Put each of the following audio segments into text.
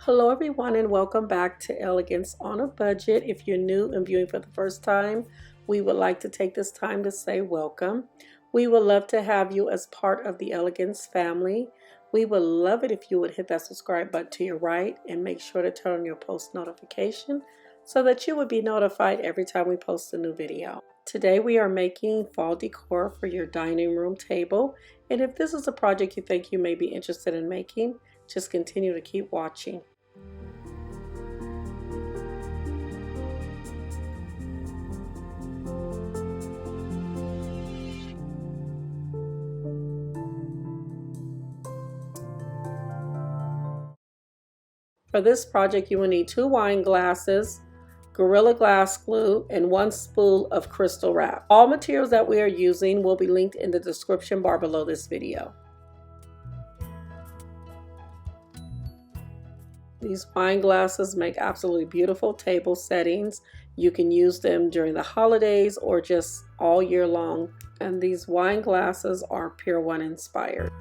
Hello everyone and welcome back to Elegance on a Budget. If you're new and viewing for the first time, we would like to take this time to say welcome. We would love to have you as part of the Elegance family. We would love it if you would hit that subscribe button to your right and make sure to turn on your post notification so that you would be notified every time we post a new video. Today we are making fall decor for your dining room table, and if this is a project you think you may be interested in making, just continue to keep watching. For this project, you will need 2 wine glasses, Gorilla Glass glue, and 1 spool of crystal wrap. All materials that we are using will be linked in the description bar below this video. These wine glasses make absolutely beautiful table settings. You can use them during the holidays or just all year long. And these wine glasses are Pier 1 inspired.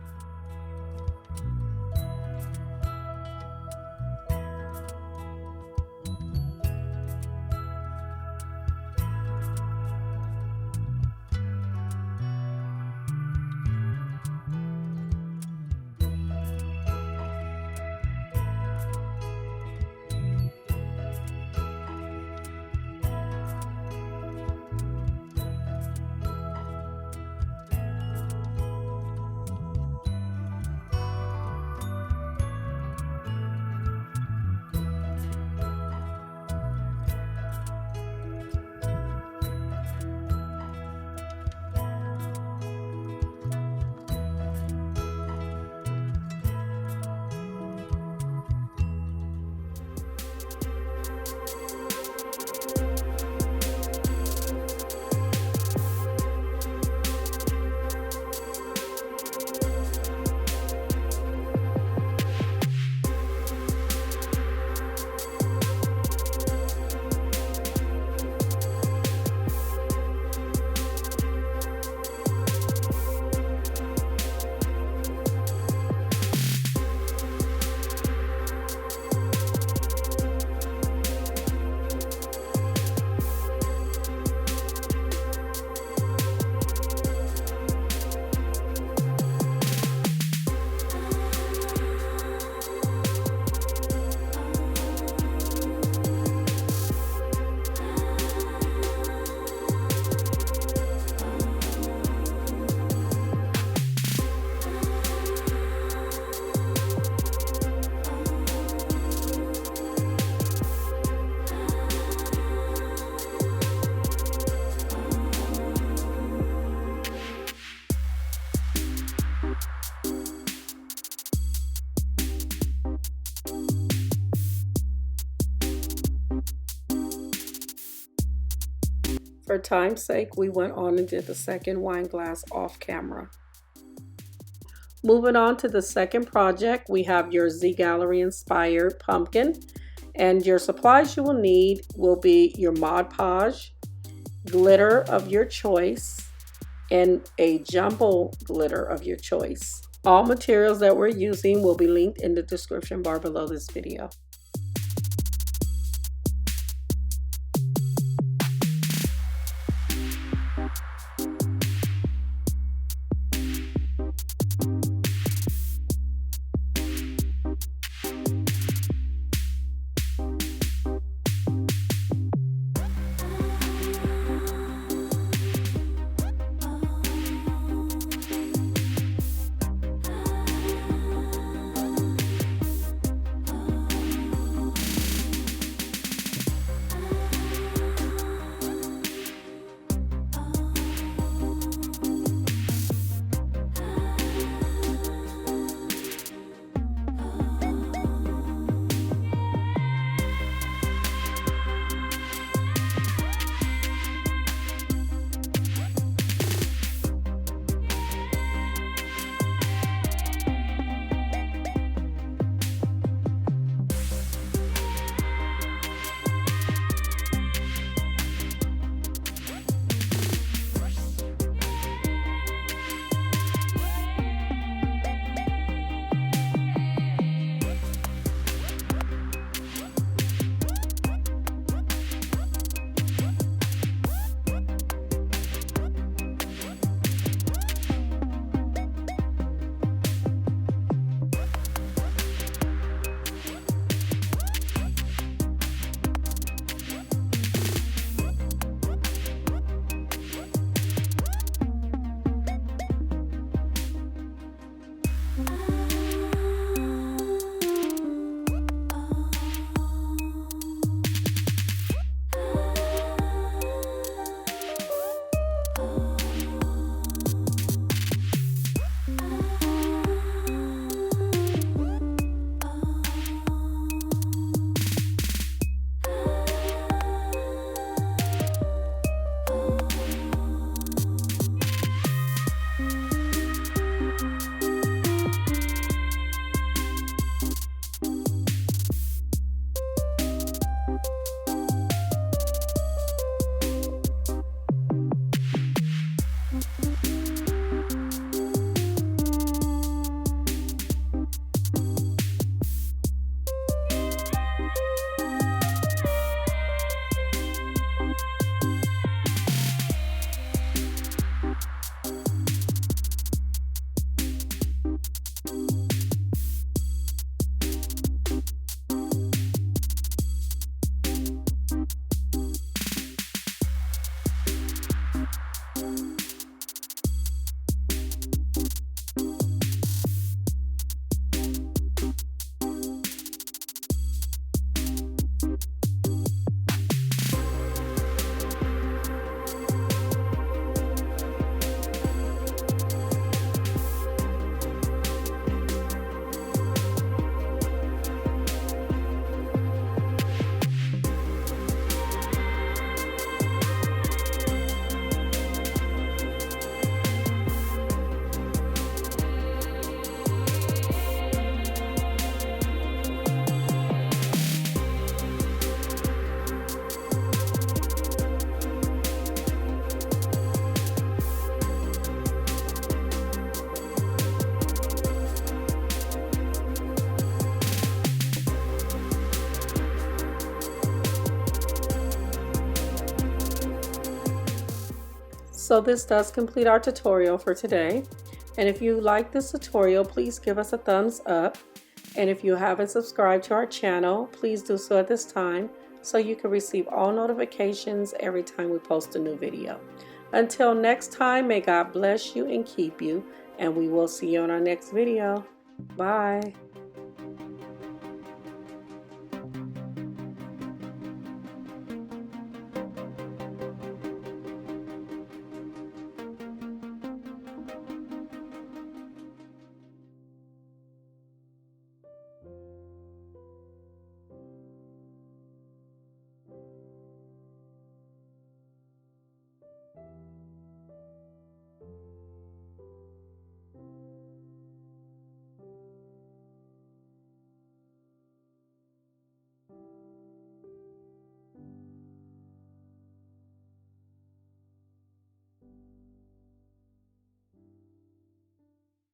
For time's sake, we went on and did the second wine glass off camera. Moving on to the second project, we have your Gallerie inspired pumpkin, and your supplies you will need will be your Mod Podge, glitter of your choice, and a jumbo glitter of your choice. All materials that we're using will be linked in the description bar below this video. So this does complete our tutorial for today. And if you like this tutorial, please give us a thumbs up. And if you haven't subscribed to our channel, please do so at this time so you can receive all notifications every time we post a new video. Until next time, may God bless you and keep you, and we will see you on our next video. Bye.